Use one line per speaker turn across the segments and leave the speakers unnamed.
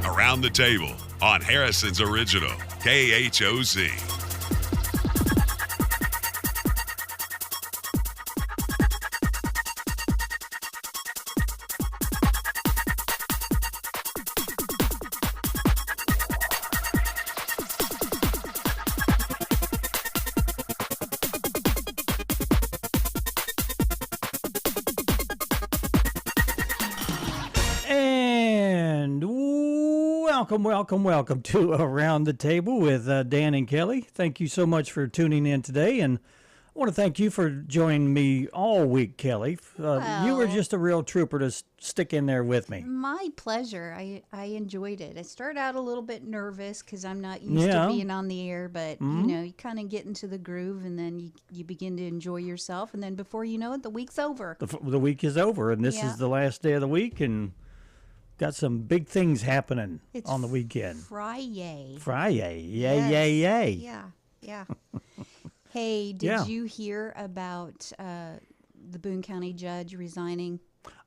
Around the Table on Harrison's Original, KHOZ.
Welcome to Around the Table with Dan and Kelly. Thank you so much for tuning in today, and I want to thank you for joining me all week, Kelly. You were just a real trooper to stick in there with me.
My pleasure. I enjoyed it. I started out a little bit nervous because I'm not used to being on the air, but you kind of get into the groove, and then you begin to enjoy yourself, and then before you know it, the week's over.
The week is over, and this is the last day of the week, and got some big things happening on the weekend.
Friday.
Yay.
Yeah. Hey, did you hear about the Boone County judge resigning?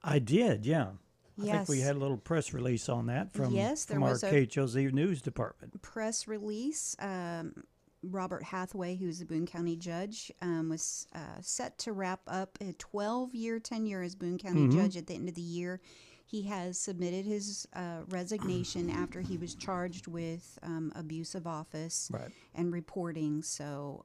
I did, yeah. I
Yes.
think we had a little press release on that from
there
our
was a
KHOZ news department.
press release. Robert Hathaway, who's the Boone County judge, was set to wrap up a 12-year tenure as Boone County judge at the end of the year. He has submitted his resignation after he was charged with abuse of office and reporting. So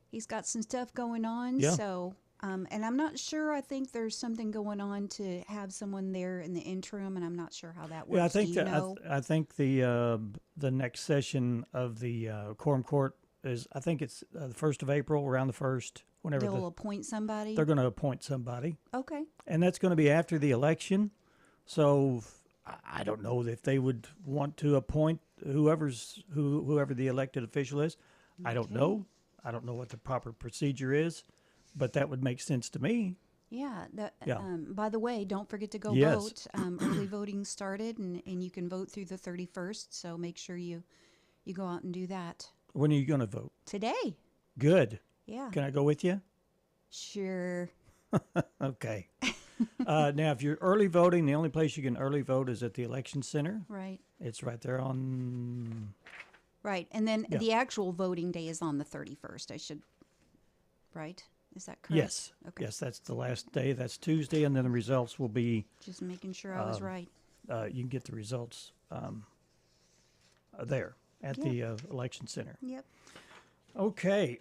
he's got some stuff going on.
Yeah.
So, and I'm not sure. I think there's something going on to have someone there in the interim, and I'm not sure how that works.
Yeah, I think
Do you know?
I think the next session of the quorum court is, I think it's the 1st of April, around the 1st. Whenever
They'll appoint somebody.
they're going to appoint somebody.
Okay.
And that's going to be after the election. So I don't know if they would want to appoint whoever the elected official is. Okay. I don't know. I don't know what the proper procedure is, but that would make sense to me.
Yeah. By the way, don't forget to go vote. Early voting started, and you can vote through the 31st. So make sure you go out and do that.
When are you going to vote?
Today.
Good.
Yeah.
Can I go with you?
Sure.
Okay. Now, if you're early voting, the only place you can early vote is at the election center.
Right.
It's right there on...
Right. And then the actual voting day is on the 31st. Right? Is that correct?
Yes.
Okay.
Yes, that's the last day. That's Tuesday, and then the results will be...
Just making sure I was right.
You can get the results there at the election center.
Yep.
Okay.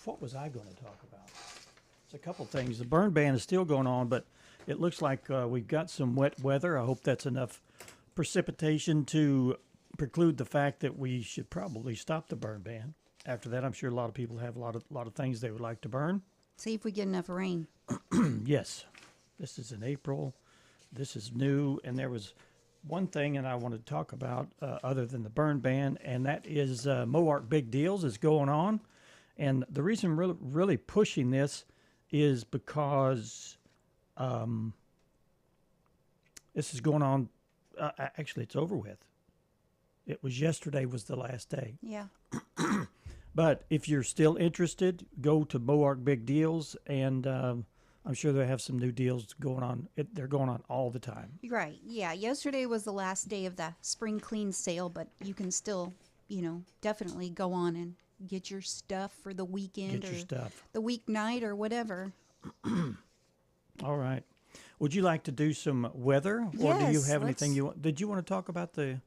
What was I going to talk about? There's a couple things. The burn ban is still going on, but it looks like we've got some wet weather. I hope that's enough precipitation to preclude the fact that we should probably stop the burn ban. After that, I'm sure a lot of people have a lot of things they would like to burn.
See if we get enough rain.
Yes. This is in April. This is new, and there was one thing and I want to talk about other than the burn ban, and that is Moark Big Deals is going on. And the reason I'm really pushing this is because this is going on. Actually, it's over with. It was yesterday was the last day.
Yeah.
But if you're still interested, go to Moark Big Deals, and I'm sure they have some new deals going on. They're going on all the time.
Right. Yeah. Yesterday was the last day of the spring clean sale, but you can still, definitely go on and get your stuff for the weekend the weeknight or whatever.
All right. Would you like to do some weather, or do you have anything you want? Did you want to talk about the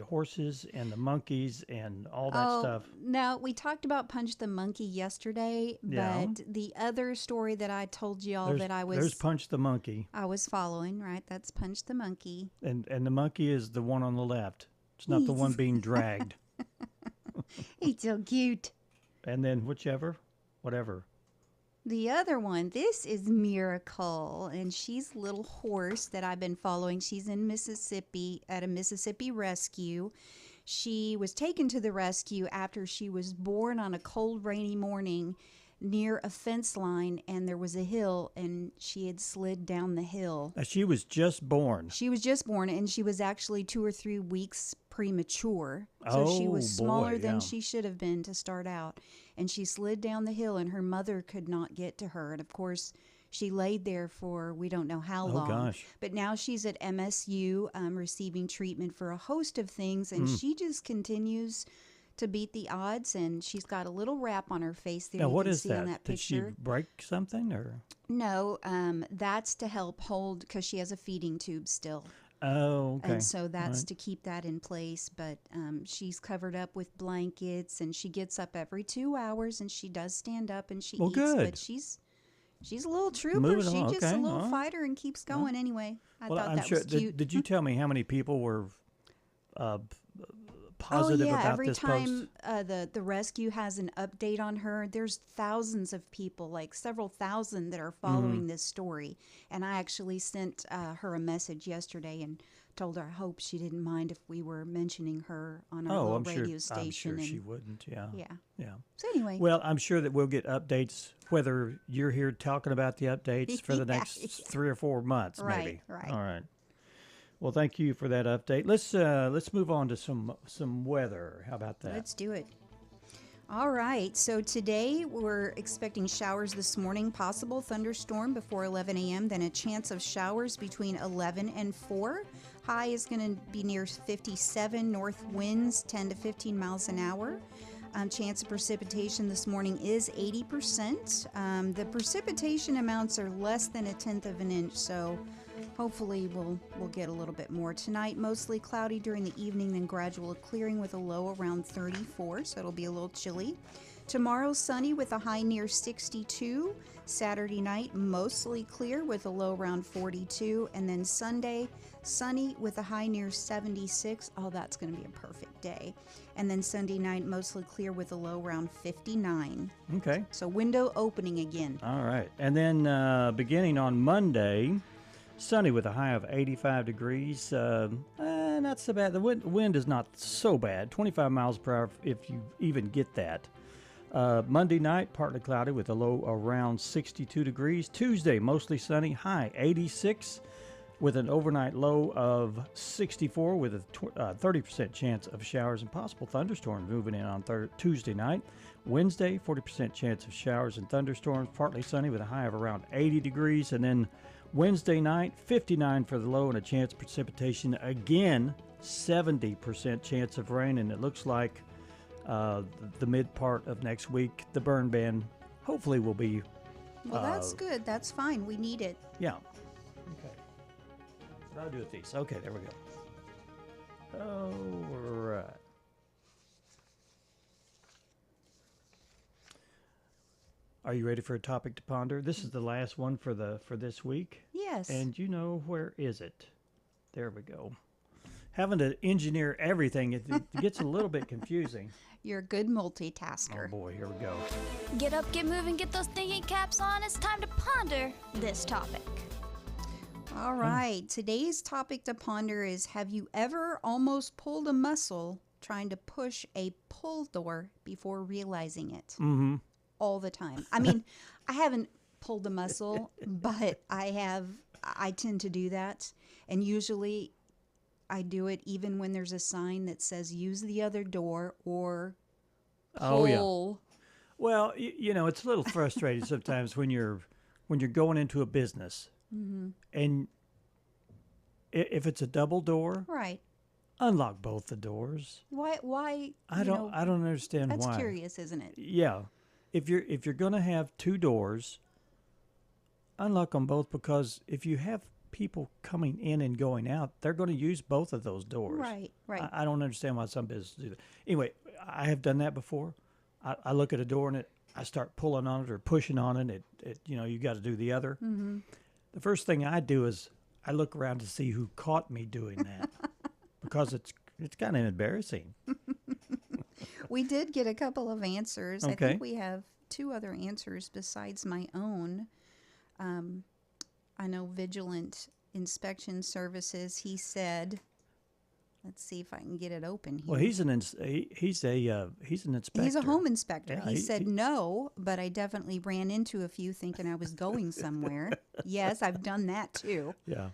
horses and the monkeys and all that stuff?
No, we talked about Punch the Monkey yesterday, but the other story that I told y'all
there's Punch the Monkey.
I was following, right? That's Punch the Monkey.
And the monkey is the one on the left. It's not the one being dragged.
He's so cute.
And then whatever.
The other one, this is Miracle, and she's a little horse that I've been following. She's in Mississippi at a Mississippi rescue. She was taken to the rescue after she was born on a cold, rainy morning near a fence line, and there was a hill, and she had slid down the hill.
She was just born.
She was just born, and she was actually 2 or 3 weeks premature. So she was smaller than she should have been to start out. And she slid down the hill, and her mother could not get to her. And, of course, She laid there for we don't know how
Oh,
long.
gosh.
But now she's at MSU receiving treatment for a host of things, and she just continues to beat the odds. And she's got a little wrap on her face there.
Now,
you
what
can
is
see on that
Did she
picture.
break something or?
No, that's to help hold because she has a feeding tube still.
Oh, okay.
And so that's
Right.
to keep that in place. But she's covered up with blankets, and she gets up every 2 hours, and she does stand up and she
Well,
eats.
good.
But she's a little trooper.
Moving
She's
along.
just
Okay,
a little
all right.
fighter and keeps going anyway. I
Well,
thought
I'm
that
sure.
was cute.
Did you tell me how many people were uh,
Oh
positive
yeah,
about
every
this
time
post?
the rescue has an update on her, there's thousands of people, like several thousand, that are following
Mm-hmm.
this story. And I actually sent her a message yesterday and told her I hope she didn't mind if we were mentioning her on our
Oh,
little
I'm sure.
radio station.
I'm sure
and
she wouldn't. Yeah.
yeah.
Yeah.
So anyway,
Well, I'm sure that we'll get updates, whether you're here talking about the updates for the
Yeah,
next
yeah.
3 or 4 months,
Right,
maybe.
right.
All right. Well, thank you for that update. Let's move on to some weather. How about that?
let's do it. All right, so today we're expecting showers this morning, possible thunderstorm before 11 a.m., then a chance of showers between 11 and 4. High is going to be near 57, north winds 10 to 15 miles an hour. Chance of precipitation this morning is 80%. The precipitation amounts are less than 1/10 of an inch, so hopefully we'll get a little bit more. Tonight, mostly cloudy during the evening, then gradual clearing with a low around 34, so it'll be a little chilly. Tomorrow, sunny with a high near 62. Saturday night, mostly clear with a low around 42. And then Sunday, sunny with a high near 76. Oh, that's going to be a perfect day. And then Sunday night, mostly clear with a low around 59.
Okay.
So window opening again.
All right. And then beginning on Monday, sunny with a high of 85 degrees. Not so bad. The wind is not so bad. 25 miles per hour if you even get that. Monday night, partly cloudy with a low around 62 degrees. Tuesday, mostly sunny, high 86 with an overnight low of 64 with a 30% chance of showers and possible thunderstorms moving in on Tuesday night. Wednesday, 40% chance of showers and thunderstorms, partly sunny with a high of around 80 degrees. And then Wednesday night, 59 for the low and a chance of precipitation. Again, 70% chance of rain, and it looks like the mid part of next week, the burn ban hopefully will be.
Well, that's good. That's fine. We need it.
Yeah. Okay. What do I do with these? Okay, there we go. All right. Are you ready for a topic to ponder? This is the last one for this week.
Yes.
And you know, where is it? There we go. Having to engineer everything, it gets a little bit confusing.
You're a good multitasker.
Oh boy, here we go.
Get up, get moving, get those thinking caps on. It's time to ponder this topic.
All right. Today's topic to ponder is, have you ever almost pulled a muscle trying to push a pull door before realizing it?
Mm-hmm.
All the time. I mean, I haven't pulled a muscle, but I tend to do that. And usually I do it even when there's a sign that says use the other door or pull.
Oh, yeah. Well, you know, it's a little frustrating sometimes when you're going into a business, and if it's a double door,
Right.
unlock both the doors.
Why?
I don't understand
That's
why.
curious, isn't it?
Yeah, if you're gonna have two doors, unlock them both, because if you have people coming in and going out, they're going to use both of those doors.
Right, right.
I don't understand why some businesses do that. Anyway, I have done that before. I look at a door and I start pulling on it or pushing on it. It you got to do the other. Mm-hmm. The first thing I do is I look around to see who caught me doing that, because it's kind of embarrassing.
We did get a couple of answers. I
Okay.
think we have two other answers besides my own. I know Vigilant Inspection Services, he said, let's see if I can get it open here.
Well, he's an inspector.
He's a home inspector.
Yeah,
he said no, but I definitely ran into a few thinking I was going somewhere. Yes, I've done that too.
Yeah.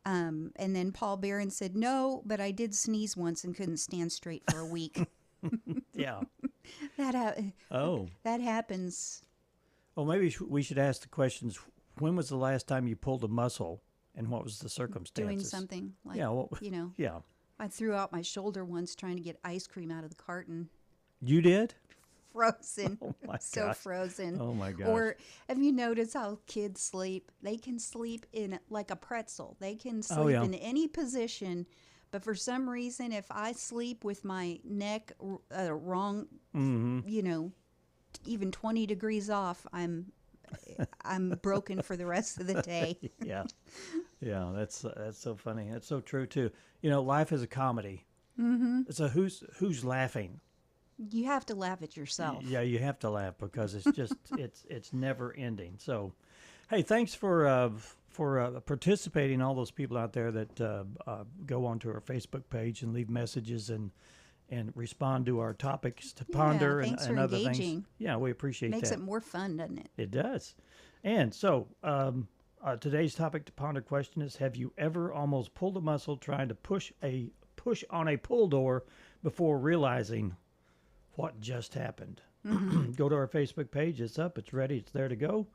And then Paul Barron said no, but I did sneeze once and couldn't stand straight for a week.
Yeah.
that
Oh.
happens.
Well, maybe we should ask the questions. when was the last time you pulled a muscle, and what was the circumstances?
Doing something like,
Yeah, well,
you know.
yeah.
I threw out my shoulder once trying to get ice cream out of the carton.
You did?
Frozen.
Oh my
So
gosh.
frozen.
Oh my gosh.
Or have you noticed how kids sleep? They can sleep in like a pretzel. They can sleep
yeah.
in any position, but for some reason, if I sleep with my neck wrong, you know, even 20 degrees off, I'm broken for the rest of the day.
Yeah. Yeah, that's so funny. That's so true too. You know, life is a comedy. Mm-hmm. So who's laughing?
You have to laugh at yourself.
Yeah, you have to laugh because it's just it's never ending. So, hey, thanks for participating. All those people out there that go onto our Facebook page and leave messages and respond to our topics to ponder
thanks
and
for
other
engaging.
things. Yeah, we appreciate
Makes
that.
it more fun, doesn't it?
It does. And so today's topic to ponder question is: have you ever almost pulled a muscle trying to push on a pull door before realizing what just happened? Go to our Facebook page. It's up. It's ready. It's there to go.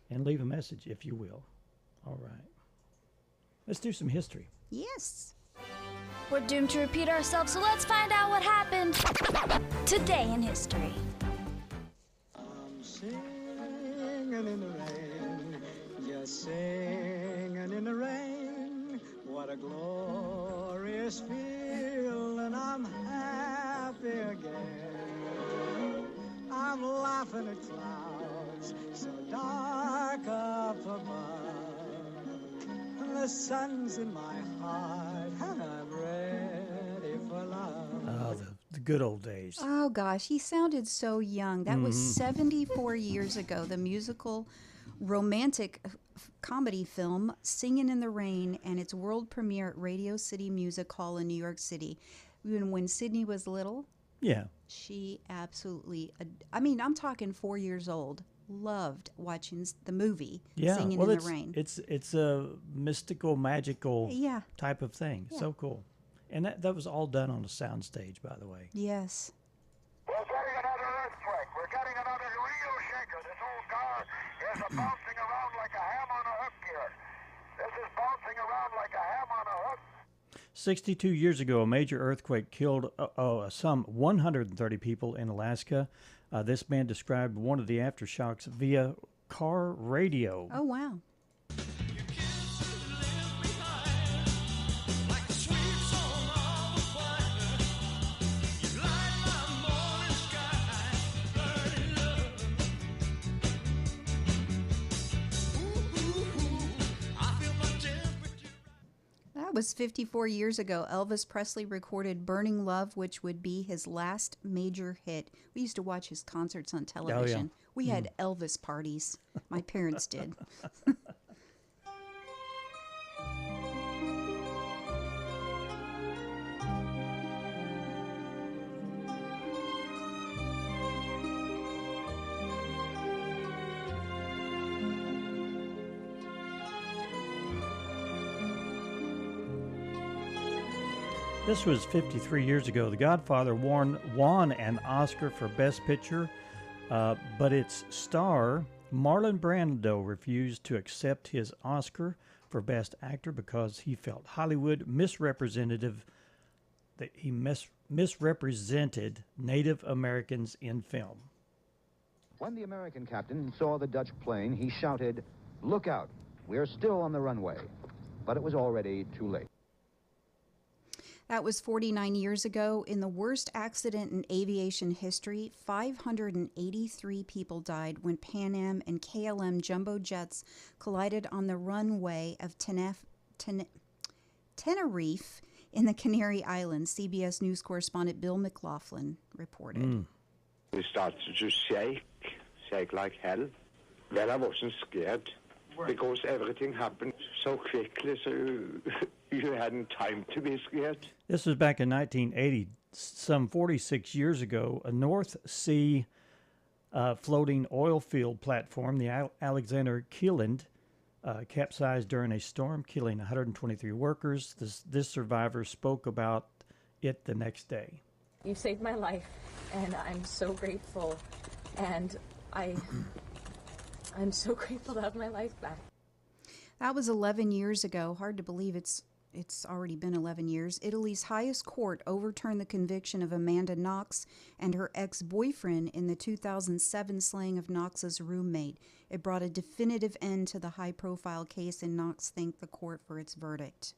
And leave a message if you will. All right. Let's do some history.
Yes.
We're doomed to repeat ourselves, so let's find out what happened today in history.
I'm singing in the rain, just singing in the rain. What a glorious feeling, I'm happy again. I'm laughing at clouds so dark up above. The sun's in my heart and I'm ready for love.
Oh, the good old days.
Oh gosh, he sounded so young. That was 74 years ago. The musical romantic comedy film Singin' in the Rain and its world premiere at Radio City Music Hall in New York City. Even when Sydney was little,
Yeah.
she absolutely, I mean, I'm talking 4 years old, loved watching the movie
Yeah.
Singin'
Well,
in the Rain.
it's a mystical, magical
Yeah.
type of thing. So cool. And that was all done on a soundstage, by the way.
Yes.
We're getting another earthquake. We're getting another real shaker. This whole car is bouncing around like a ham on a hook here. This is bouncing around like a ham on a hook.
62 years ago, a major earthquake killed some 130 people in Alaska. This man described one of the aftershocks via car radio.
Oh, wow. That was 54 years ago. Elvis Presley recorded Burning Love, which would be his last major hit. We used to watch his concerts on television. We had Elvis parties. My parents did.
This was 53 years ago. The Godfather won an Oscar for Best Picture, but its star, Marlon Brando, refused to accept his Oscar for Best Actor because he felt Hollywood misrepresented Native Americans in film.
When the American captain saw the Dutch plane, he shouted, "Look out, we're still on the runway." But it was already too late.
That was 49 years ago. In the worst accident in aviation history, 583 people died when Pan Am and KLM jumbo jets collided on the runway of Tenerife in the Canary Islands. CBS News correspondent Bill McLaughlin reported.
We started to shake like hell. Well, I wasn't scared because everything happened so quickly, so you hadn't time to be scared.
This was back in 1980, some 46 years ago. A North Sea floating oil field platform, the Alexander Newland, capsized during a storm, killing 123 workers. This survivor spoke about it the next day.
You saved my life, and I'm so grateful, and I'm so grateful to have my life back.
That was 11 years ago. Hard to believe it's already been 11 years. Italy's highest court overturned the conviction of Amanda Knox and her ex-boyfriend in the 2007 slaying of Knox's roommate. It brought a definitive end to the high-profile case, and Knox thanked the court for its verdict.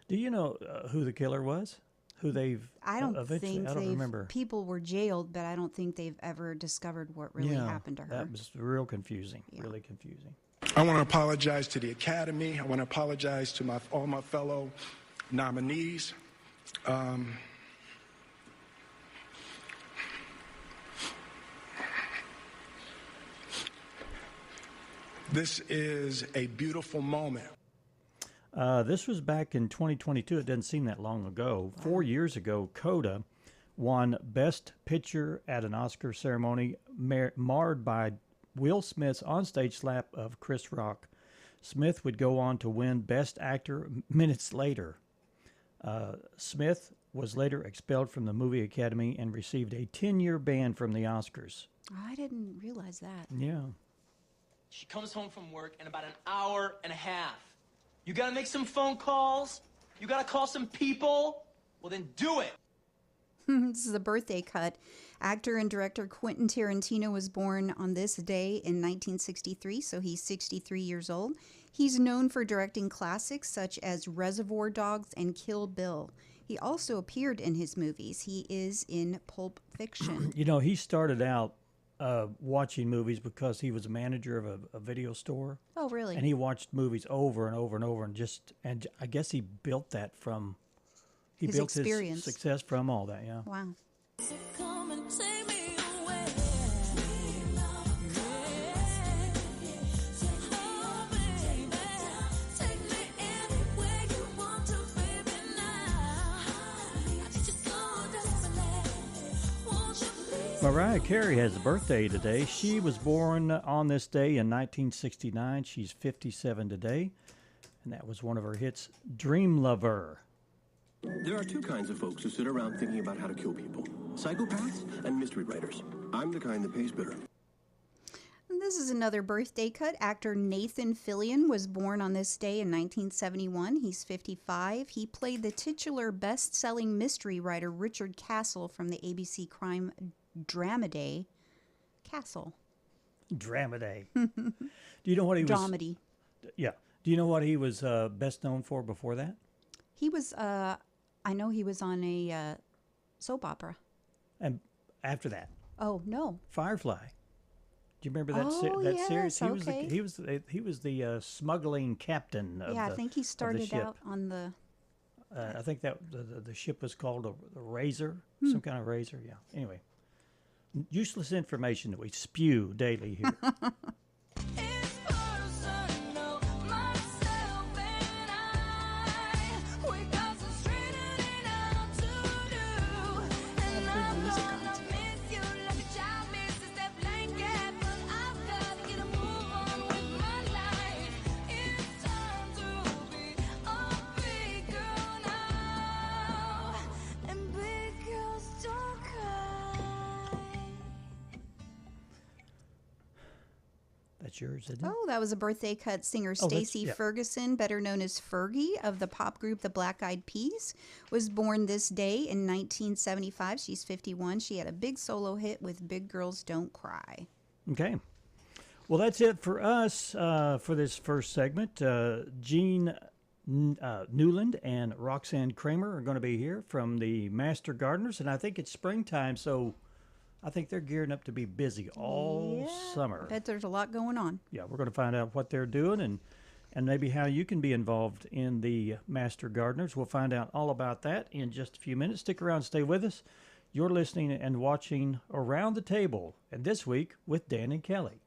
Do you know who the killer was? Who they've
I don't
eventually?
think
I don't remember.
People were jailed, but I don't think they've ever discovered what really happened to her.
That was real confusing.
Yeah.
Really confusing.
I want to apologize to the Academy. I want to apologize to all my fellow nominees. This is a beautiful moment.
This was back in 2022. It doesn't seem that long ago. 4 years ago, Coda won Best Picture at an Oscar ceremony, marred by Will Smith's onstage slap of Chris Rock. Smith would go on to win Best Actor minutes later. Smith was later expelled from the Movie Academy and received a 10-year ban from the Oscars.
I didn't realize that.
Yeah.
She comes home from work in about an hour and a half. You gotta make some phone calls. You gotta call some people. Well, then do it.
This is a birthday cut. Actor and director Quentin Tarantino was born on this day in 1963, so he's 63 years old. He's known for directing classics such as Reservoir Dogs and Kill Bill. He also appeared in his movies. He is in Pulp Fiction.
You know, he started out watching movies because he was a manager of a video store.
Oh, really?
And he watched movies over and over and over, and I guess he built that from
His
built
experience.
his success from all that. Yeah.
Wow.
Mariah Carey has a birthday today. She was born on this day in 1969. She's 57 today, and that was one of her hits, Dream Lover.
There are two kinds of folks who sit around thinking about how to kill people. Psychopaths and mystery writers. I'm the kind that pays bitter.
This is another birthday cut. Actor Nathan Fillion was born on this day in 1971. He's 55. He played the titular best-selling mystery writer Richard Castle from the ABC crime dramedy Castle.
Dramedy. Do you know what he was?
Dramedy.
Yeah. Do you know what he was best known for before that?
He was, I know he was on a soap opera.
And after that?
Oh, no.
Firefly. Do you remember that
yes,
series?
okay.
He was the smuggling captain of
I think he started out on the...
I think that the ship was called a Razor, some kind of razor. Yeah. Anyway, useless information that we spew daily here. That's yours, isn't it?
Oh, that was a birthday cut. Singer
Oh,
Stacey Ferguson, better known as Fergie of the pop group The Black Eyed Peas, was born this day in 1975. She's 51. She had a big solo hit with Big Girls Don't Cry.
Okay. Well, that's it for us for this first segment. Gene Newland and Roxanne Kramer are going to be here from the Master Gardeners, and I think it's springtime, so I think they're gearing up to be busy all summer.
I bet there's a lot going on.
Yeah, we're going to find out what they're doing and maybe how you can be involved in the Master Gardeners. We'll find out all about that in just a few minutes. Stick around, stay with us. You're listening and watching Around the Table, and this week with Dan and Kelly.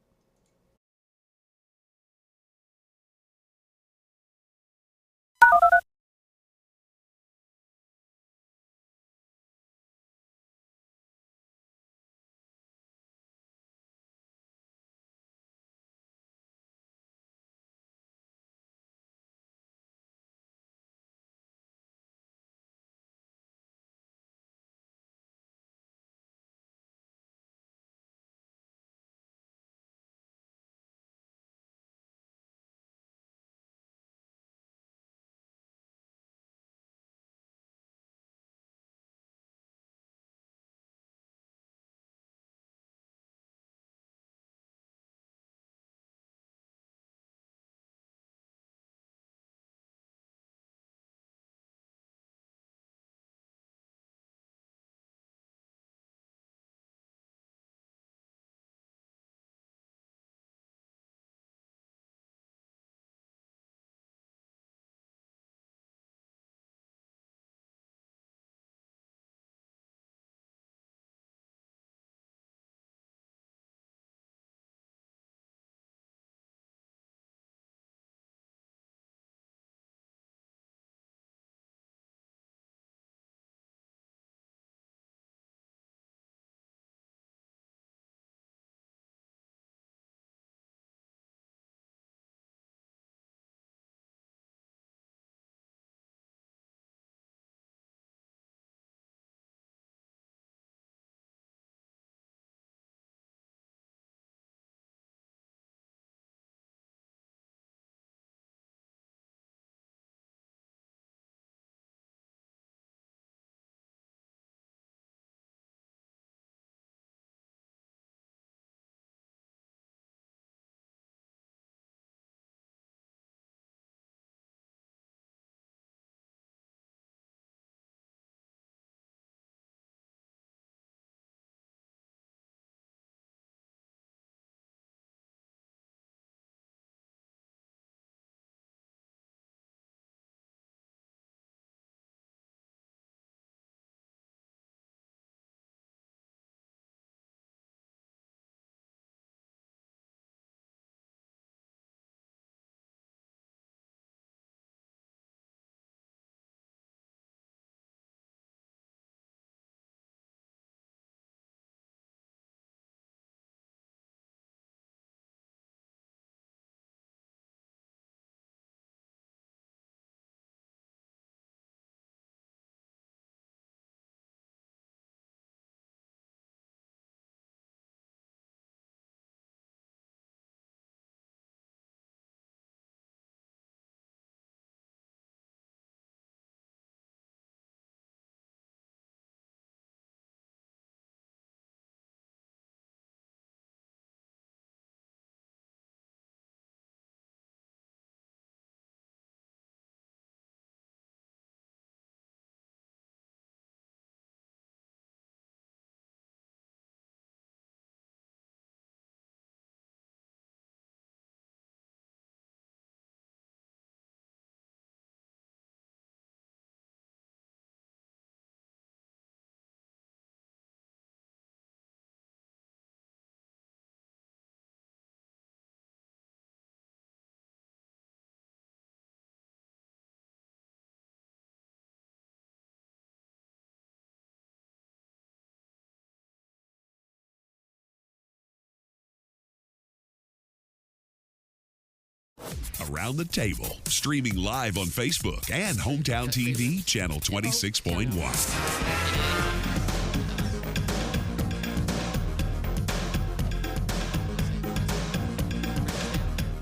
Around the Table, streaming live on Facebook and Hometown TV, channel 26.1.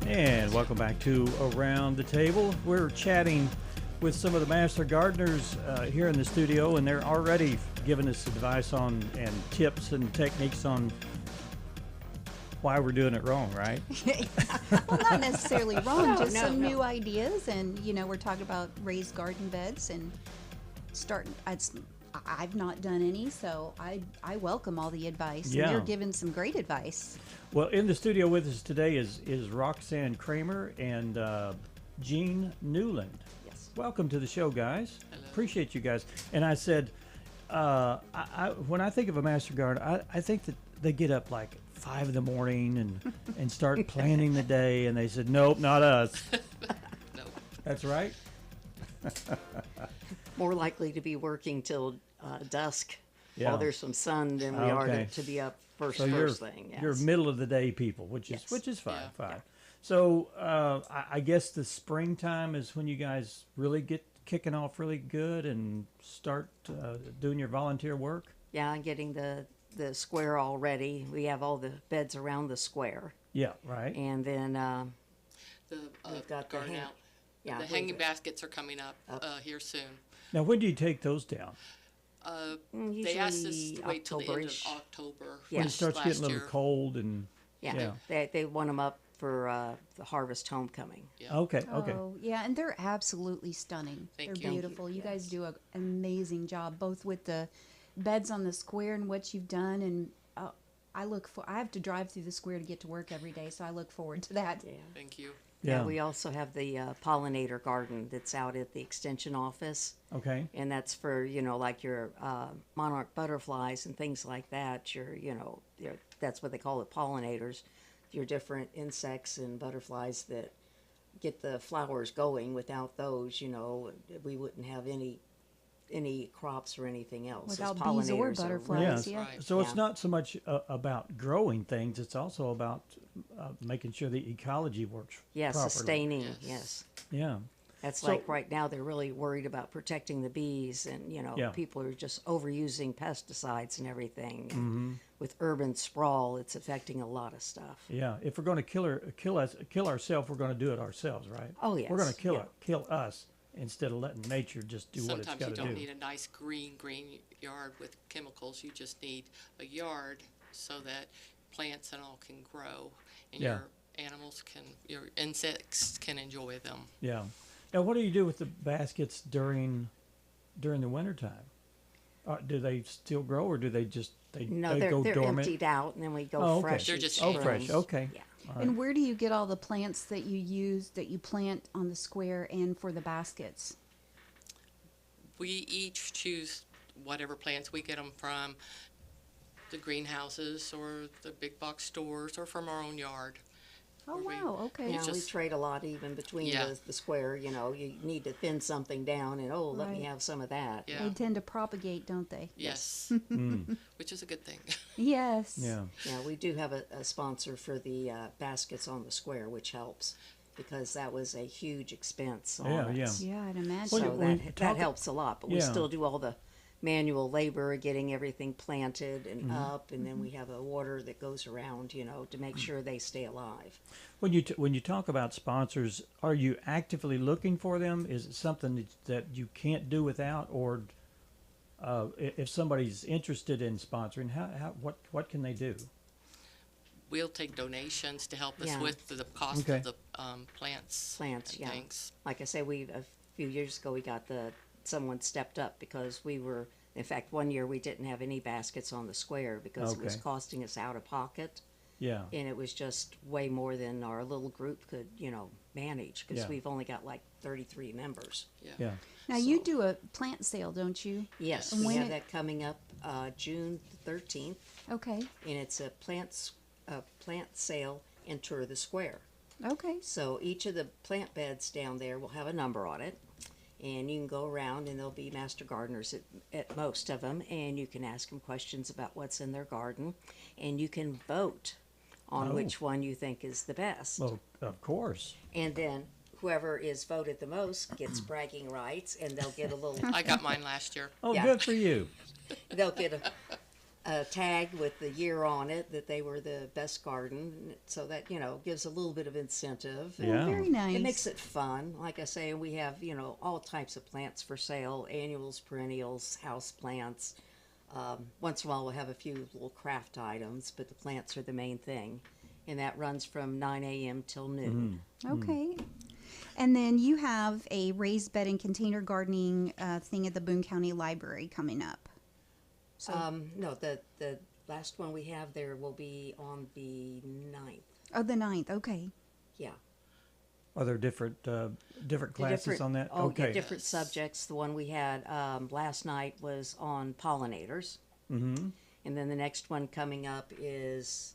And welcome back to Around the Table. We're chatting with some of the master gardeners here in the studio, and they're already giving us advice on and tips and techniques on why we're doing it wrong, right?
Well, not necessarily wrong, just some new ideas. And, we're talking about raised garden beds and I've not done any, so I welcome all the advice.
Yeah.
And they're giving some great advice.
Well, in the studio with us today is Roxanna Kramer and Jean Newland.
Yes.
Welcome to the show, guys.
Hello.
Appreciate you guys. And I said, when I think of a master gardener, I think that they get up like 5 in the morning and start planning the day. And they said, nope, not us.
Nope.
That's right.
More likely to be working till dusk
Yeah.
while there's some sun than we are to be up first thing. Yes.
You're middle of the day people, which is fine.
Yeah.
Fine. So I guess the springtime is when you guys really get kicking off really good and start doing your volunteer work.
Yeah, and getting the square all ready. We have all the beds around the square.
Yeah, right.
And then
we've
got
garden
the
out.
Yeah,
the hanging baskets are coming up here soon.
Now, when do you take those down?
They asked us to wait till the end of
October-ish.
October.
When it starts getting a little cold and
yeah. They want them up for the harvest homecoming.
Yeah.
Okay.
Oh, yeah, and they're absolutely stunning.
Thank
They're
you.
beautiful. You guys do an amazing job, both with the beds on the square and what you've done. And I have to drive through the square to get to work every day, so I look forward to that.
Yeah.
Thank you.
Yeah.
We also have the pollinator garden that's out at the extension office.
Okay.
And that's for, like your monarch butterflies and things like that. That's what they call it, pollinators. Your different insects and butterflies that get the flowers going. Without those, we wouldn't have any crops or anything else.
Without
Those
bees or
pollinators are
butterflies,
Yes.
yeah.
Right.
So it's not so much about growing things; it's also about making sure the ecology works properly.
sustaining.
Yes.
Yes.
Yeah.
That's
So-
like right now they're really worried about protecting the bees, and
Yeah.
people are just overusing pesticides and everything. And
Mm-hmm.
with urban sprawl, it's affecting a lot of stuff.
Yeah. If we're going to kill ourselves, we're going to do it ourselves, right?
Oh, yes.
We're going to
Yeah.
kill us instead of letting nature just do what it's
Sometimes
got
you
to
don't
do.
need a nice green yard with chemicals. You just need a yard so that plants and all can grow, and
Yeah.
your animals your insects can enjoy them.
Yeah. Now, what do you do with the baskets during the wintertime? Do they still grow, or do they just
No,
they
they're
go dormant?
emptied out, and then we go
Oh, okay.
fresh.
They're
each
just
spring.
fresh. Okay.
Yeah.
All right.
And where do you get all the plants that you plant on the square and for the baskets?
We each choose whatever plants. We get them from the greenhouses or the big box stores or from our own yard.
Oh,
Where we-
wow, okay.
Yeah, we
just-
trade a lot even between
Yeah.
the square. You need to thin something down, and let me
Right.
have some of that.
Yeah.
They tend to propagate, don't they?
Yes. Which is a good thing.
Yes.
Yeah.
Yeah, we do have a sponsor for the baskets on the square, which helps because that was a huge expense on
Yeah,
us.
Yeah, I'd imagine.
Well,
So
when
that
you talk-
helps a lot, but we
Yeah.
still do all the manual labor, getting everything planted and
Mm-hmm.
up, and then we have a water that goes around, to make sure they stay alive.
When you talk about sponsors, are you actively looking for them? Is it something that you can't do without, or if somebody's interested in sponsoring, what can they do?
We'll take donations to help us
Yeah.
with the cost
Okay.
of the plants and
Yeah.
things.
Like I say, a few years ago we got someone stepped up because we were. In fact, one year we didn't have any baskets on the square because it was
Okay.
costing us out of pocket.
Yeah.
And it was just way more than our little group could, manage because
Yeah.
we've only got like 33 members.
Yeah.
Now, you do a plant sale, don't you?
Yes,
And
we
when
have
it-
that coming up June 13th,
Okay.
and it's a plant sale, enter the square.
Okay.
So each of the plant beds down there will have a number on it, and you can go around and there'll be master gardeners at most of them, and you can ask them questions about what's in their garden, and you can vote on
Oh.
which one you think is the best.
Well, of course.
And then whoever is voted the most gets bragging rights, and they'll get a little.
I got mine last year.
Oh,
Yeah.
good for you.
They'll get a tag with the year on it that they were the best garden, so that, you know, gives a little bit of incentive.
Yeah.
Very nice.
It makes it fun. Like I say, we have, you know, all types of plants for sale, annuals, perennials, house plants. Once in a while we'll have a few little craft items, but the plants are the main thing. And that runs from 9 a.m. till noon.
Okay. And then you have a raised bed and container gardening thing at the Boone County Library coming up. So
No, the last one we have there will be on the 9th.
Oh, the 9th. Okay.
Yeah.
Are there different classes on that?
Oh,
okay.
yeah, different subjects. The one we had last night was on pollinators.
Mm-hmm.
And then the next one coming up is...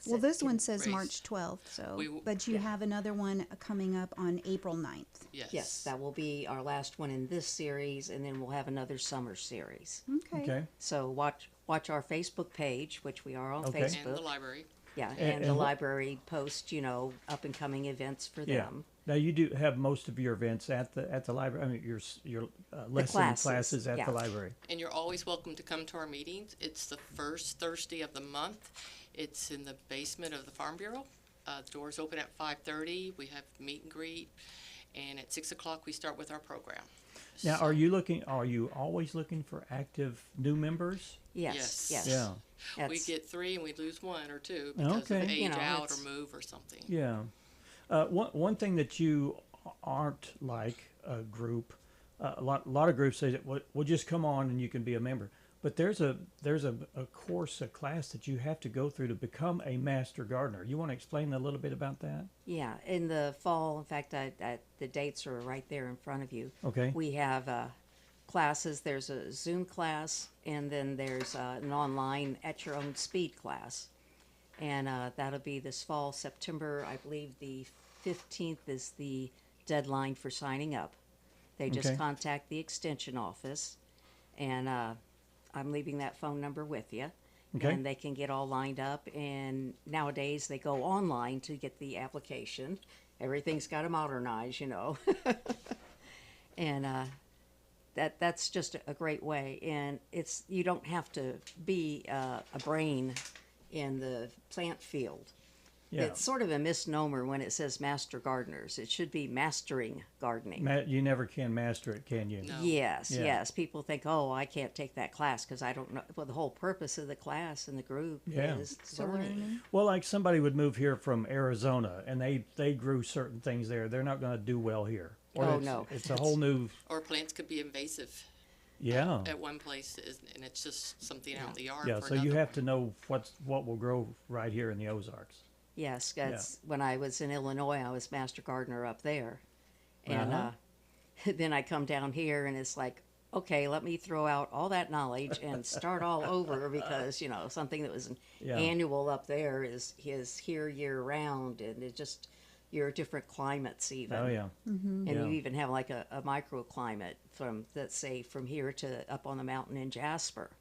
Well, this one says
raised.
March 12th, so
We-
but you have another one coming up on April 9th.
Yes, that will be our last one in this series, and then we'll have another summer series.
Okay.
Okay.
So watch our Facebook page, which we are on
Okay.
Facebook.
And the library.
Yeah,
And
and the
what-
library posts, you know, up and coming events for
Yeah.
them.
Now you do have most of your events at the library. I mean, your lesson classes at
yeah.
the library.
And you're always welcome to come to our meetings. It's the first Thursday of the month. It's in the basement of the Farm Bureau. Doors open at 5:30. We have meet and greet. And at 6 o'clock, we start with our program.
Now, are you always looking for active new members?
Yes, yes.
Yeah.
We
That's-
get 3 and we lose 1 or 2 because
Okay.
of age
You know,
out or
it's-
move or something.
Yeah. One thing that you aren't like a group, a lot of groups say that we'll just come on and you can be a member. But there's a course, a class that you have to go through to become a master gardener. You want to explain a little bit about that?
Yeah, in the fall, in fact, the dates are right there in front of you.
Okay.
We have classes. There's a Zoom class, and then there's an online at your own speed class. And that'll be this fall, September, I believe the 15th is the deadline for signing up. They just
Okay.
contact the extension office, and I'm leaving that phone number with you.
Okay.
And they can get all lined up. And nowadays they go online to get the application. Everything's got to modernize, you know. And that's just a great way. And you don't have to be a brain in the plant field.
Yeah.
It's sort of a misnomer when it says master gardeners. It should be mastering gardening.
You never can master it, can you?
No.
Yes,
Yeah.
yes. People think, oh, I can't take that class because I don't know. Well, the whole purpose of the class and the group
Yeah.
is learning.
Well, like somebody would move here from Arizona and they grew certain things there. They're not going to do well here. Or
Oh,
it's,
no.
It's a whole new.
Or plants could be invasive
Yeah.
at one place, and it's just something out in the yard
Yeah.
for
So
another.
you have to know what will grow right here in the Ozarks.
Yes, that's when I was in Illinois, I was master gardener up there. And
Uh-huh.
then I come down here and it's like, okay, let me throw out all that knowledge and start all over because, you know, something that was an
Yeah.
annual up there is here year round, and it just, you're different climates even.
Oh yeah.
And
Yeah.
you even have like a microclimate from, let's say, from here to up on the mountain in Jasper.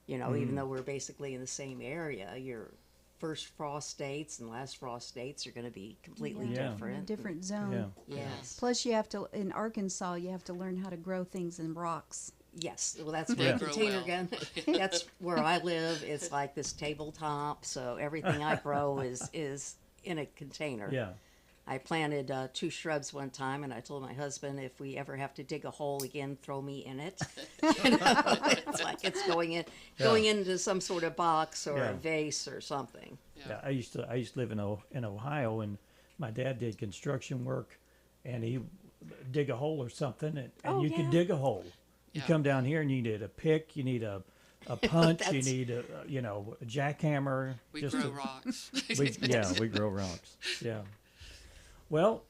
You know, even though we're basically in the same area, your first frost dates and last frost dates are going to be completely
Yeah.
different.
Different zone.
Yeah.
Yes.
Plus, you have to in Arkansas. You have to learn how to grow things in rocks.
Yes. Well, that's
Yeah.
my container
Grow
gun. That's where I live. It's like this tabletop, so everything I grow is in a container.
Yeah.
I planted 2 shrubs one time, and I told my husband, if we ever have to dig a hole again, throw me in it. You know, it's like it's going into some sort of box or
Yeah.
a vase or something.
Yeah, I used to live in Ohio, and my dad did construction work, and he dig a hole or something, and
Oh,
you could
yeah.
dig a hole. You
Yeah.
come down here and you need a pick, you need a punch, you
That's-
need a jackhammer.
We
just
grow
to-
rocks.
we grow rocks. Yeah. Well,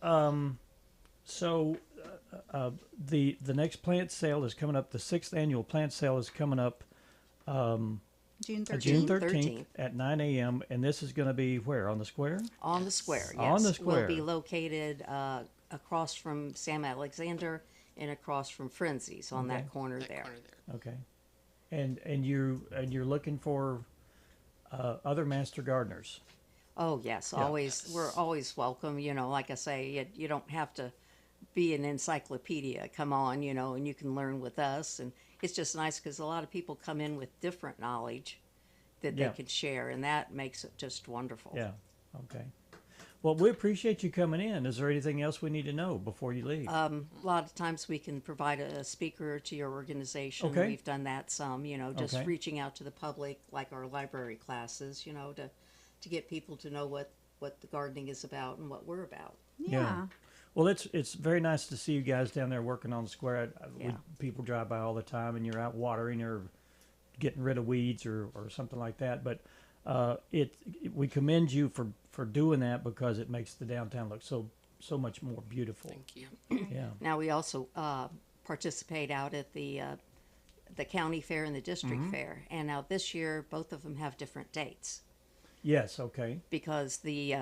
so the next plant sale is coming up. The 6th annual plant sale is coming up
June 13th.
June 13th
13th.
at 9 a.m. And this is going to be where? On the square?
On the square, yes.
On the square.
We'll be located across from Sam Alexander and across from Frenzy's on that corner
That
there.
corner there.
Okay. And you're looking for other master gardeners.
Oh yes,
Yeah.
always. We're always welcome. Like I say, you don't have to be an encyclopedia. Come on, and you can learn with us. And it's just nice because a lot of people come in with different knowledge that
Yeah.
they can share, and that makes it just wonderful.
Yeah. Okay. Well, we appreciate you coming in. Is there anything else we need to know before you leave?
A lot of times we can provide a speaker to your organization.
Okay.
We've done that some, just
Okay.
reaching out to the public, like our library classes, to get people to know what the gardening is about and what we're about.
Yeah.
Well, it's very nice to see you guys down there working on the square.
Yeah.
People drive by all the time, and you're out watering or getting rid of weeds or something like that. But we commend you for doing that because it makes the downtown look so much more beautiful.
Thank you.
Yeah.
Now we also participate out at the county fair and the district fair, and now this year both of them have different dates
Yes. Okay.
because the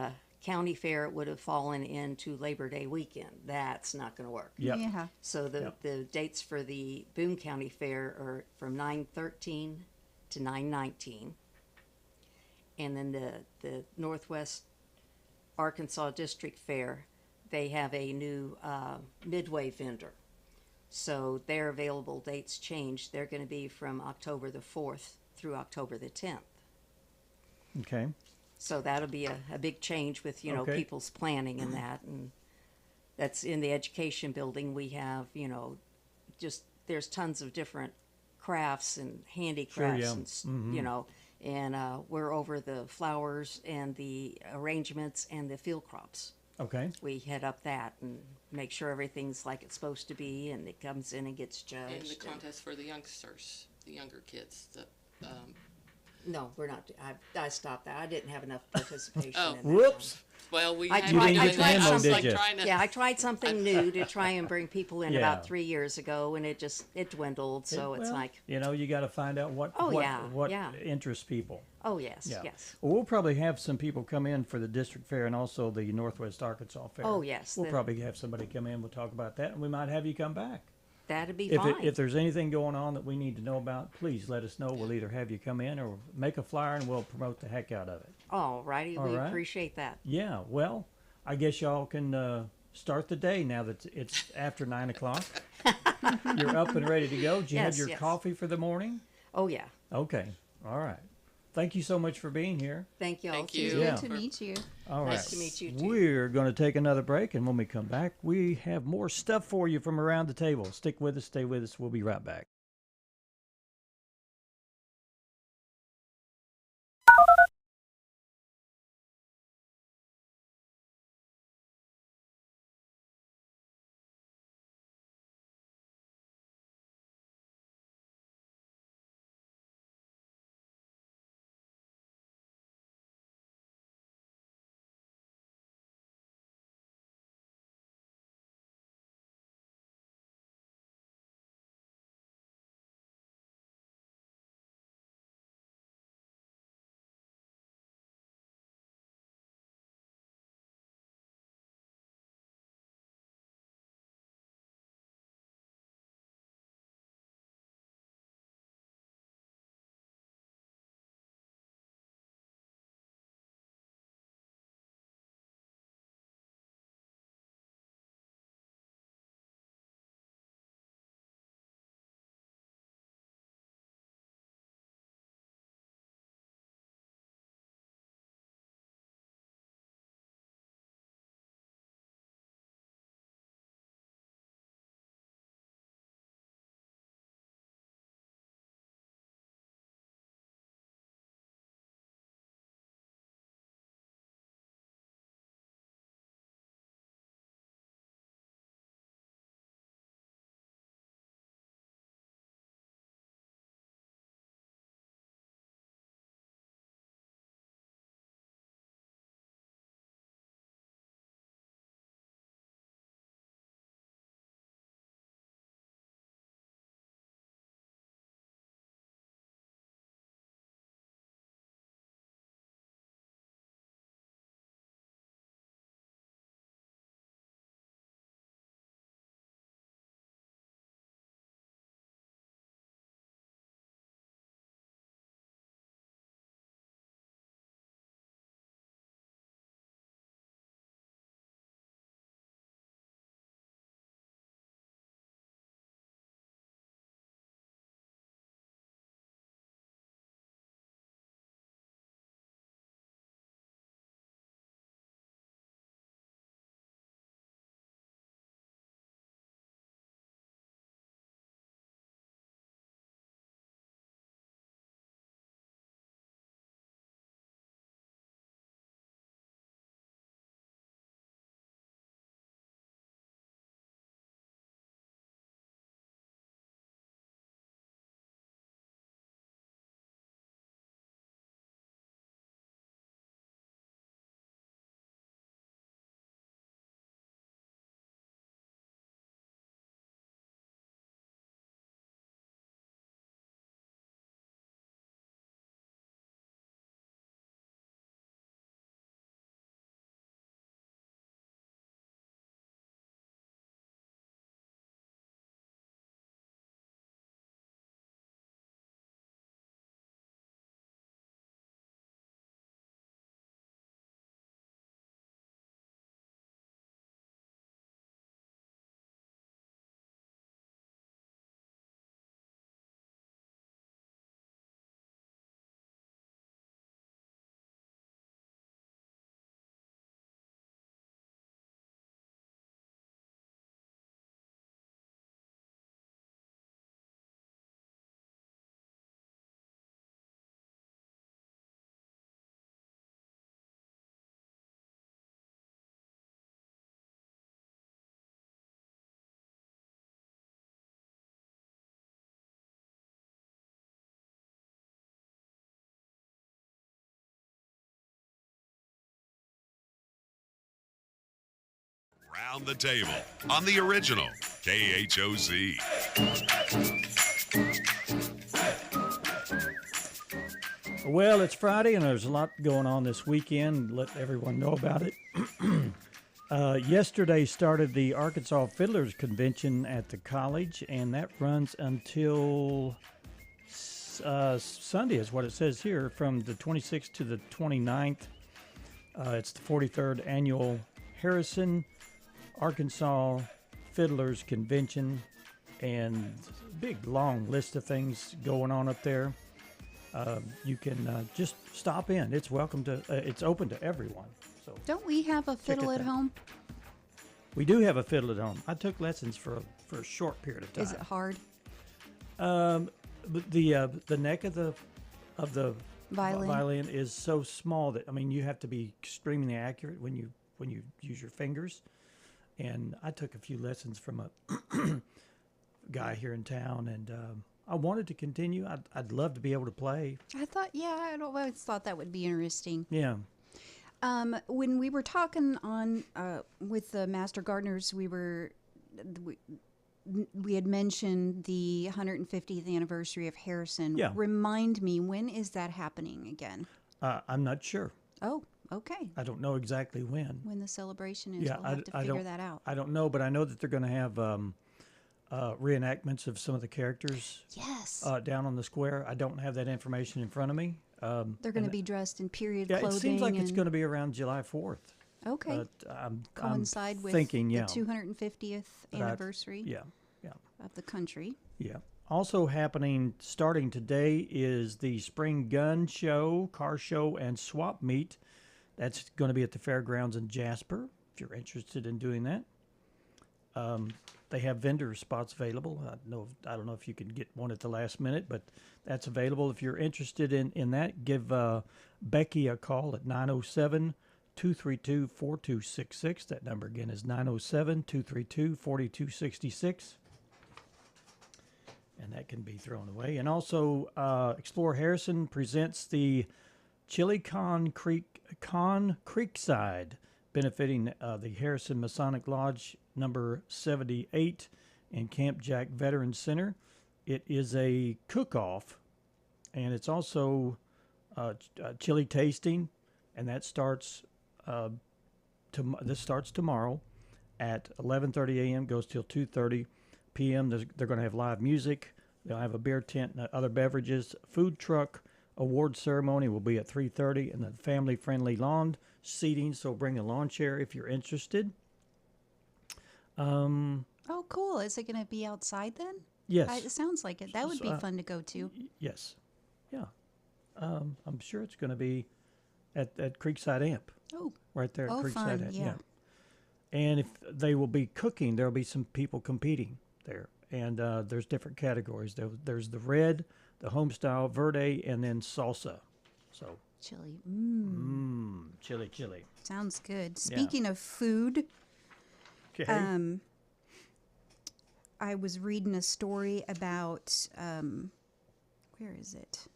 county fair would have fallen into Labor Day weekend. That's not going to work.
Yep.
Yeah.
So the
Yep.
the dates for the Boone County Fair are from 9/13 to 9/19, and then the Northwest Arkansas District Fair, they have a new Midway vendor. So their available dates change. They're going to be from October the 4th through October the 10th.
Okay.
So that'll be a big change with,
Okay.
people's planning and that. And that's in the education building. We have, just there's tons of different crafts and handicrafts,
yeah.
and, and we're over the flowers and the arrangements and the field crops.
Okay.
We head up that and make sure everything's like it's supposed to be, and it comes in and gets judged.
And the contest for the youngsters, the younger kids.
No, we're not. I stopped that. I didn't have enough participation.
Oh.
in that
Whoops.
Well, we
I
had
tried-
been
I
doing
tried
that. I was
something-
like
did you?
trying to.
Yeah, I tried something new to try and bring people in
Yeah.
about 3 years ago, and it dwindled. So it's
Well,
like,
you got to find out what
Oh,
what,
yeah,
what
yeah.
interests people.
oh yes,
Yeah.
yes.
Well, we'll probably have some people come in for the district fair and also the Northwest Arkansas fair.
Oh, yes,
We'll
the-
probably have somebody come in. We'll talk about that, and we might have you come back.
That'd be
If
fine.
if there's anything going on that we need to know about, please let us know. We'll either have you come in or make a flyer, and we'll promote the heck out of it.
All righty,
All
we
right.
appreciate that.
Yeah. Well, I guess y'all can start the day now that it's after 9 o'clock. You're up and ready to go. Did you have
Yes,
your
yes.
coffee for the morning?
Oh yeah,
Okay. All right. Thank you so much for being here.
thank you all.
Thank
too.
you.
Yeah.
Good to meet you.
All right.
Nice to meet you, too.
We're going to take another break, and when we come back, we have more stuff for you from around the table. Stick with us. Stay with us. We'll be right back.
Around the Table on the original KHOC.
Well, it's Friday, and there's a lot going on this weekend. Let everyone know about it. Yesterday started the Arkansas Fiddlers Convention at the college, and that runs until Sunday, is what it says here, from the 26th to the 29th. It's the 43rd Annual Harrison, Arkansas Fiddlers Convention, and big, long list of things going on up there. You can just stop in. It's welcome to. It's open to everyone. So
don't we have a fiddle at home?
We do have a fiddle at home. I took lessons for a short period of time.
Is it hard?
The neck of the
violin
is so small that you have to be extremely accurate when you use your fingers. And I took a few lessons from a guy here in town, and I wanted to continue. I'd love to be able to play.
I always thought that would be interesting.
Yeah.
When we were talking on with the Master Gardeners, we had mentioned the 150th anniversary of Harrison.
Yeah.
Remind me, when is that happening again?
I'm not sure.
Oh, okay.
I don't know exactly when.
When the celebration is,
Yeah,
we'll have to figure that out.
I don't know, but I know that they're going to have reenactments of some of the characters.
Yes.
Down on the square. I don't have that information in front of me.
They're going to be dressed in period
yeah,
clothing.
It seems like it's going to be around July 4th.
Okay. Coincide with
thinking,
the 250th anniversary of the country.
Yeah. Also happening, starting today, is the Spring Gun Show, Car Show, and Swap Meet. That's going to be at the fairgrounds in Jasper, if you're interested in doing that. They have vendor spots available. I don't know if you can get one at the last minute, but that's available. If you're interested in that, give Becky a call at 907-232-4266. That number again is 907-232-4266. And that can be thrown away. And also, Explore Harrison presents the Chili Con Creekside, benefiting the Harrison Masonic Lodge number 78 in Camp Jack Veterans Center. It is a cook-off, and it's also chili tasting, and that starts tomorrow at 11:30 a.m. goes till 2:30 p.m. They're going to have live music. They'll have a beer tent and other beverages. Food truck award ceremony will be at 3:30, and the family-friendly lawn seating. So bring a lawn chair if you're interested.
Oh, cool! Is it going to be outside then?
Yes.
It sounds like it. That would be fun to go to.
Yes. Yeah. I'm sure it's going to be at Creekside Amp.
Oh.
Right there at Creekside
fun,
Amp.
yeah.
And if they will be cooking, there'll be some people competing there. And there's different categories. There's the red, the homestyle, verde, and then salsa. So
chili.
Chili.
Sounds good. Speaking of food,
okay.
I was reading a story about where is it?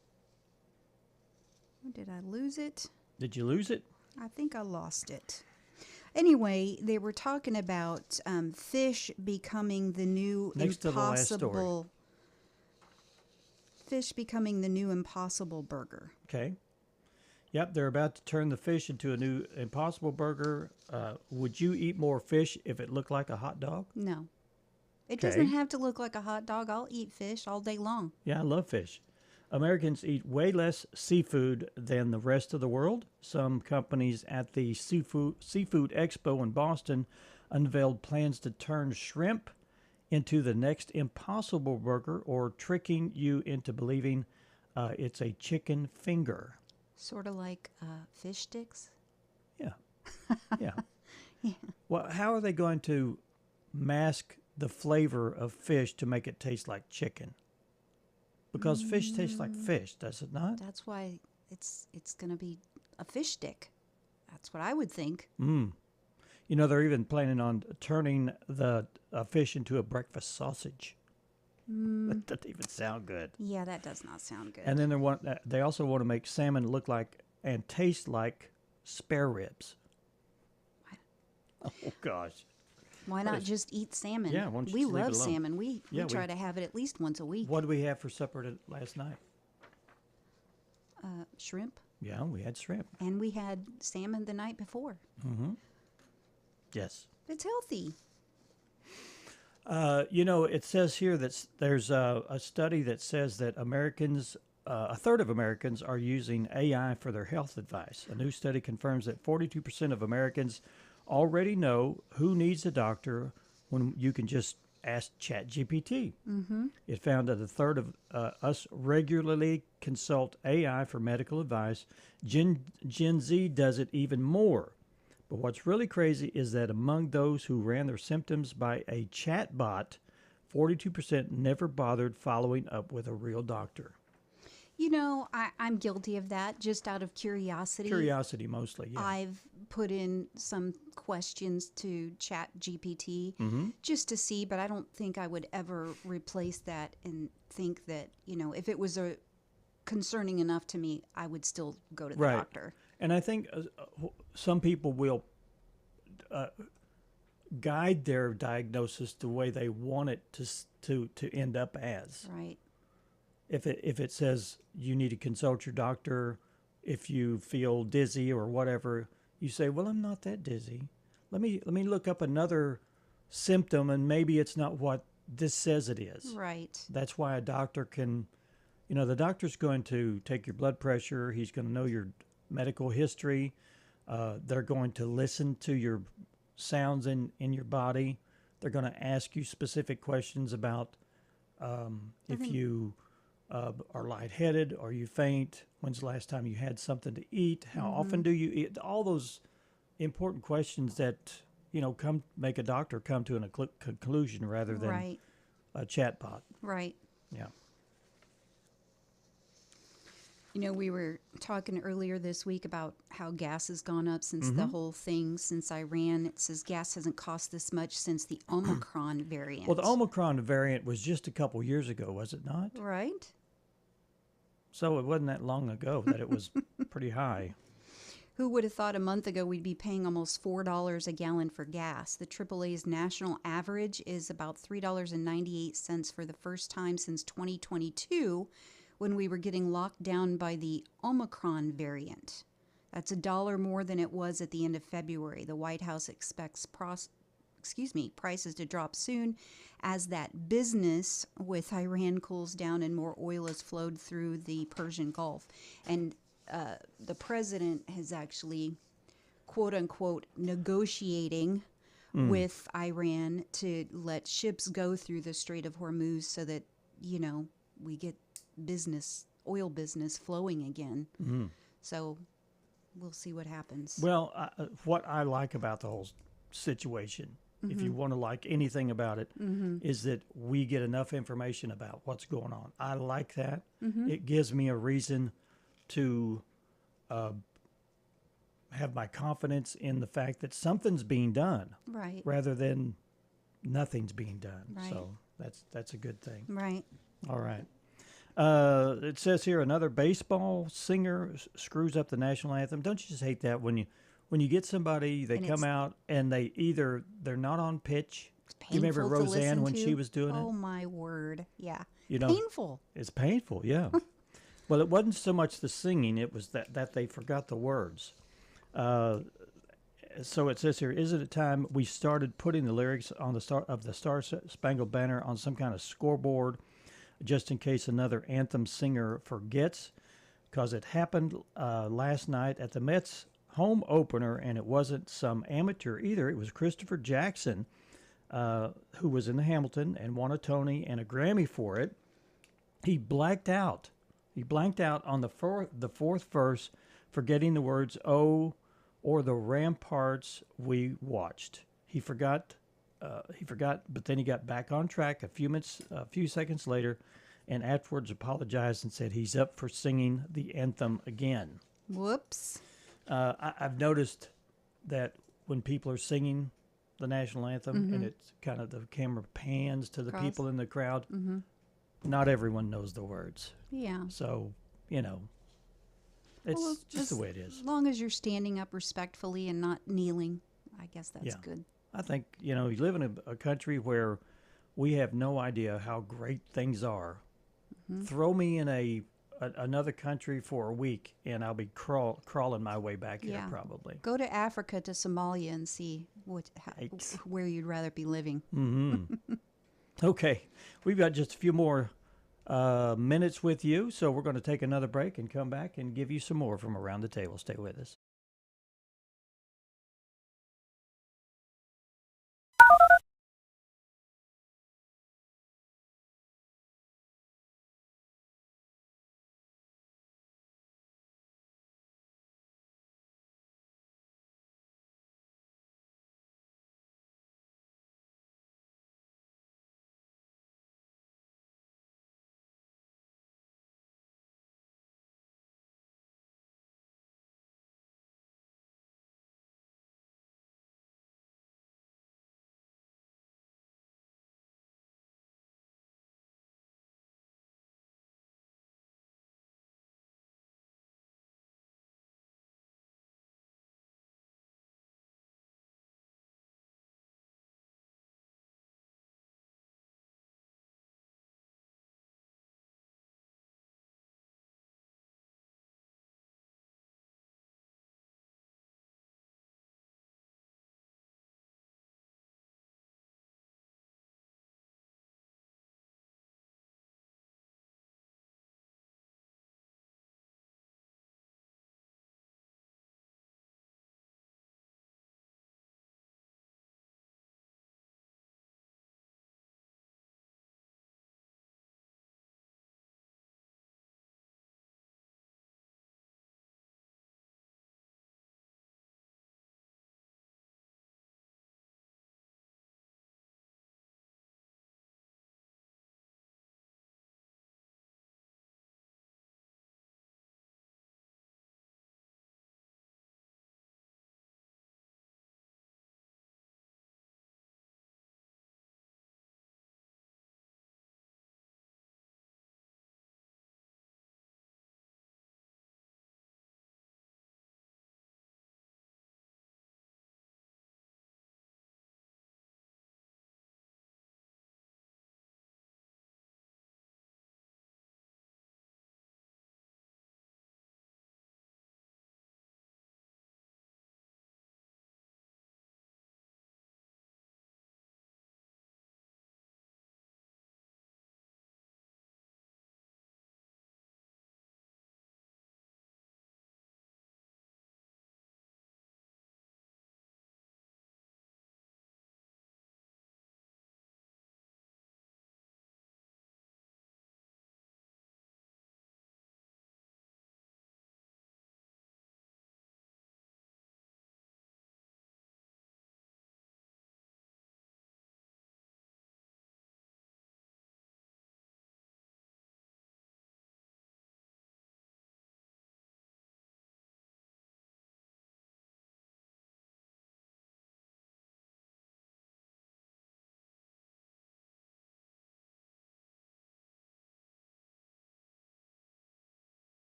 Did I lose it?
Did you lose it?
I think I lost it. Anyway, they were talking about fish becoming the new
Next to the last story.
impossible. Fish becoming the new impossible burger.
Okay. Yep, they're about to turn the fish into a new impossible burger. Would you eat more fish if it looked like a hot dog?
No. It
Okay.
doesn't have to look like a hot dog. I'll eat fish all day long.
Yeah, I love fish. Americans eat way less seafood than the rest of the world. Some companies at the Seafood Expo in Boston unveiled plans to turn shrimp into the next impossible burger, or tricking you into believing it's a chicken finger.
Sort of like fish sticks.
Yeah. Yeah. Well, how are they going to mask the flavor of fish to make it taste like chicken? Because fish tastes like fish, does it not?
That's why it's going to be a fish stick. That's what I would think.
You know, they're even planning on turning the fish into a breakfast sausage. That doesn't even sound good.
Yeah, that does not sound good.
And then they also want to make salmon look like and taste like spare ribs.
What?
Oh, gosh.
Why not just eat salmon?
Yeah, why don't you
we
just leave it
love
alone?
salmon. We try to have it at least once a week.
What did we have for supper last night?
Shrimp.
Yeah, we had shrimp.
And we had salmon the night before.
Mm-hmm. Yes.
It's healthy.
It says here that there's a study that says that Americans, a third of Americans are using AI for their health advice. A new study confirms that 42% of Americans already know who needs a doctor when you can just ask ChatGPT.
Mm-hmm.
It found that a third of us regularly consult AI for medical advice. Gen Z does it even more. But what's really crazy is that among those who ran their symptoms by a chatbot, 42% never bothered following up with a real doctor.
I'm guilty of that just out of curiosity.
Curiosity mostly, yeah.
I've put in some questions to ChatGPT just to see, but I don't think I would ever replace that and think that, if it was concerning enough to me, I would still go to the doctor.
And I think some people will guide their diagnosis the way they want it to end up as.
Right.
If it says you need to consult your doctor if you feel dizzy or whatever, you say, well, I'm not that dizzy. Let me look up another symptom, and maybe it's not what this says it is.
Right.
That's why a doctor can, the doctor's going to take your blood pressure. He's going to know your medical history. They're going to listen to your sounds in your body. They're going to ask you specific questions about if you are lightheaded, or you faint, when's the last time you had something to eat, how often do you eat, all those important questions that, come make a doctor come to a conclusion rather than a chatbot.
Right.
Yeah.
We were talking earlier this week about how gas has gone up since the whole thing, since Iran. It says gas hasn't cost this much since the Omicron variant.
Well, the Omicron variant was just a couple years ago, was it not?
Right.
So it wasn't that long ago that it was pretty high.
Who would have thought a month ago we'd be paying almost $4 a gallon for gas? The AAA's national average is about $3.98 for the first time since 2022, when we were getting locked down by the Omicron variant. That's $1 more than it was at the end of February. The White House expects prices to drop soon as that business with Iran cools down and more oil is flowed through the Persian Gulf. And the president has actually, quote unquote, negotiating with Iran to let ships go through the Strait of Hormuz so that, we get oil business flowing again. So we'll see what happens.
Well, what I like about the whole situation, if you want to like anything about it, is that we get enough information about what's going on. I like that. It gives me a reason to have my confidence in the fact that something's being done,
right,
rather than nothing's being done.
Right.
So that's a good thing.
Right.
All right. It says here another baseball singer screws up the national anthem. Don't you just hate that when you get somebody, they come out and they're not on pitch. You remember Roxanna when she was doing it?
Oh my word! Yeah,
painful. It's painful. Yeah. Well, it wasn't so much the singing; it was that they forgot the words. So it says here: is it a time we started putting the lyrics on the Star Spangled Banner on some kind of scoreboard, just in case another anthem singer forgets? Because it happened last night at the Mets home opener, and it wasn't some amateur either. It was Christopher Jackson, who was in the Hamilton and won a Tony and a Grammy for it. He blanked out. He blanked out on the fourth verse, forgetting the words "Oh" or "the ramparts we watched." He forgot, but then he got back on track a few seconds later, and afterwards apologized and said he's up for singing the anthem again.
Whoops.
I've noticed that when people are singing the national anthem and it's kind of the camera pans to the people in the crowd, not everyone knows the words.
Yeah.
So, it's just the way it is.
As long as you're standing up respectfully and not kneeling, I guess that's good.
I think, you live in a country where we have no idea how great things are. Throw me in another country for a week, and I'll be crawling my way back here probably.
Go to Africa, to Somalia, and see where you'd rather be living.
Okay, we've got just a few more minutes with you, so we're going to take another break and come back and give you some more from Around the Table. Stay with us.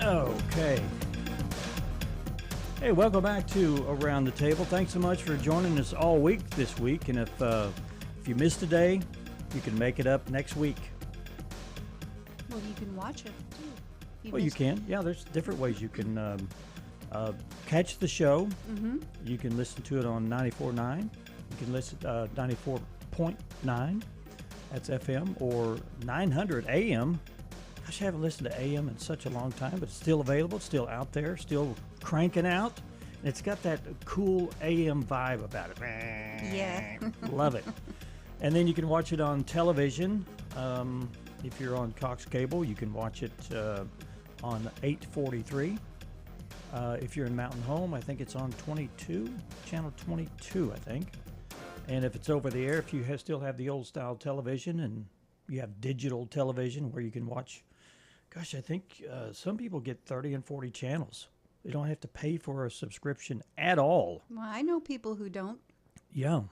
Okay. Hey, welcome back to Around the Table. Thanks so much for joining us all week this week. And if you missed a day, you can make it up next week.
Well, you can watch it too.
You can. Yeah, there's different ways you can Catch the show.
Mm-hmm.
You can listen to it on 94.9. You can listen 94.9. That's FM, or 900 AM. Gosh, I haven't listened to AM in such a long time, but it's still available. It's still out there, still cranking out. And it's got that cool AM vibe about it.
Yeah.
Love it. And then you can watch it on television. If you're on Cox Cable, you can watch it on 843. If you're in Mountain Home, I think it's on 22, channel 22, I think. And if it's over the air, if you still have the old style television and you have digital television where you can watch, gosh, I think some people get 30 and 40 channels. They don't have to pay for a subscription at all.
Well, I know people who don't.
Yeah.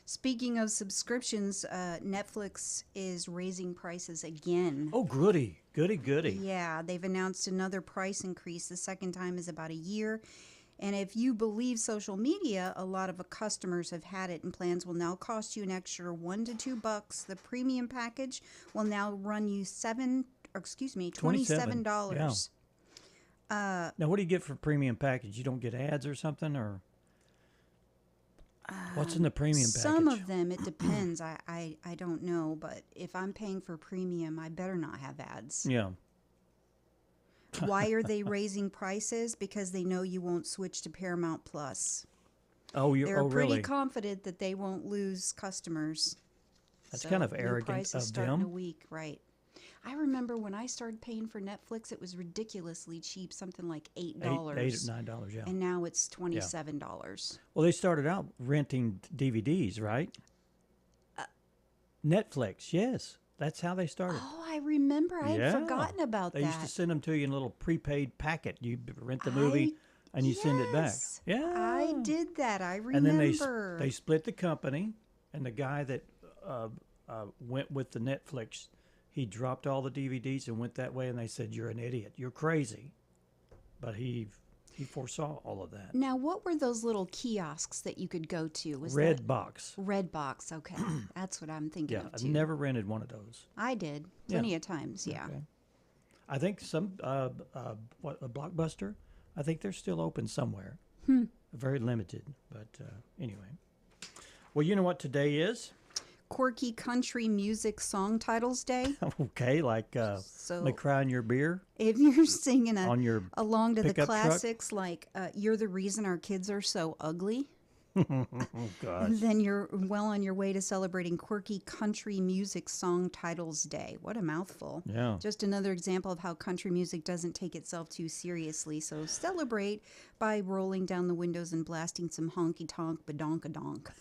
Speaking of subscriptions, Netflix is raising prices again.
Oh, goody. Goody.
Yeah, they've announced another price increase. The second time is about a year. And if you believe social media, a lot of customers have had it, and plans will now cost you an extra $1 to $2. The premium package will now run you $27.
Yeah. Now, what do you get for premium package? You don't get ads or something, or what's in the premium package?
Some of them, it depends. I don't know, but if I'm paying for premium, I better not have ads.
Yeah.
Why are they raising prices? Because they know you won't switch to Paramount Plus.
They're
pretty
really?
confident that they won't lose customers.
That's kind of arrogant of
starting
them.
A week, right? I remember when I started paying for Netflix, it was ridiculously cheap, something like $8.
$8 or $9, yeah.
And now it's $27.
Well, they started out renting DVDs, right? Netflix, yes. That's how they started.
Oh, I remember. I had forgotten about that.
They used to send them to you in a little prepaid packet. You rent the movie and you send it back. Yeah.
I did that. I remember.
And then they split the company, and the guy that went with the Netflix, he dropped all the DVDs and went that way, and they said, "You're an idiot. You're crazy." But he foresaw all of that.
Now, what were those little kiosks that you could go to? Was
Redbox.
Redbox, okay. That's what I'm thinking of, too.
I've never rented one of those.
I did. Plenty of times, yeah.
Okay. I think some, a Blockbuster, I think they're still open somewhere. Very limited, but anyway. Well, you know what today is?
Quirky Country Music Song Titles Day.
Okay, like May Cry on Your Beer.
If you're singing along to the
pickup
classics like You're the Reason Our Kids Are So Ugly,
oh, gosh.
then you're well on your way to celebrating Quirky Country Music Song Titles Day. What a mouthful.
Yeah.
Just another example of how country music doesn't take itself too seriously. So celebrate by rolling down the windows and blasting some honky-tonk badonka-donk.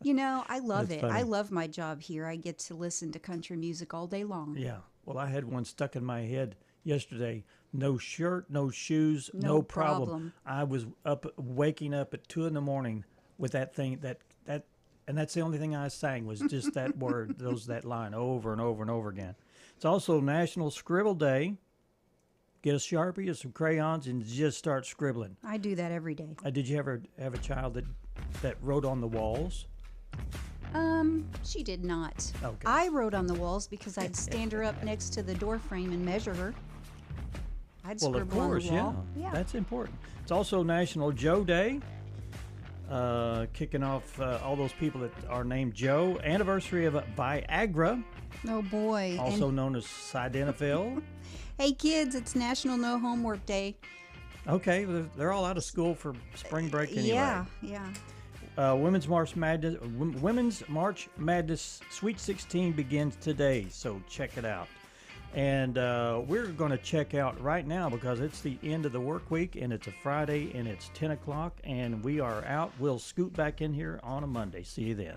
You know, I love it.
Funny.
I love my job here. I get to listen to country music all day long.
Yeah. Well, I had one stuck in my head yesterday. No shirt, no shoes, no problem. I was waking up at 2 a.m. with that thing, and that's the only thing I sang was just that word, that line over and over and over again. It's also National Scribble Day. Get a Sharpie or some crayons and just start scribbling.
I do that every day.
Did you ever have a child that wrote on the walls?
She did not.
Okay.
I wrote on the walls because I'd stand her up next to the door frame and measure her. I'd scribble on the wall.
Yeah. That's important. It's also National Joe Day. Kicking off all those people that are named Joe. Anniversary of Viagra.
Oh, boy.
Also known as Sildenafil.
Hey, kids, it's National No Homework Day.
Okay, they're all out of school for spring break anyway.
Yeah.
Women's March Madness Sweet 16 begins today, so check it out. And we're going to check out right now because it's the end of the work week, and it's a Friday, and it's 10 o'clock, and we are out. We'll scoot back in here on a Monday. See you then.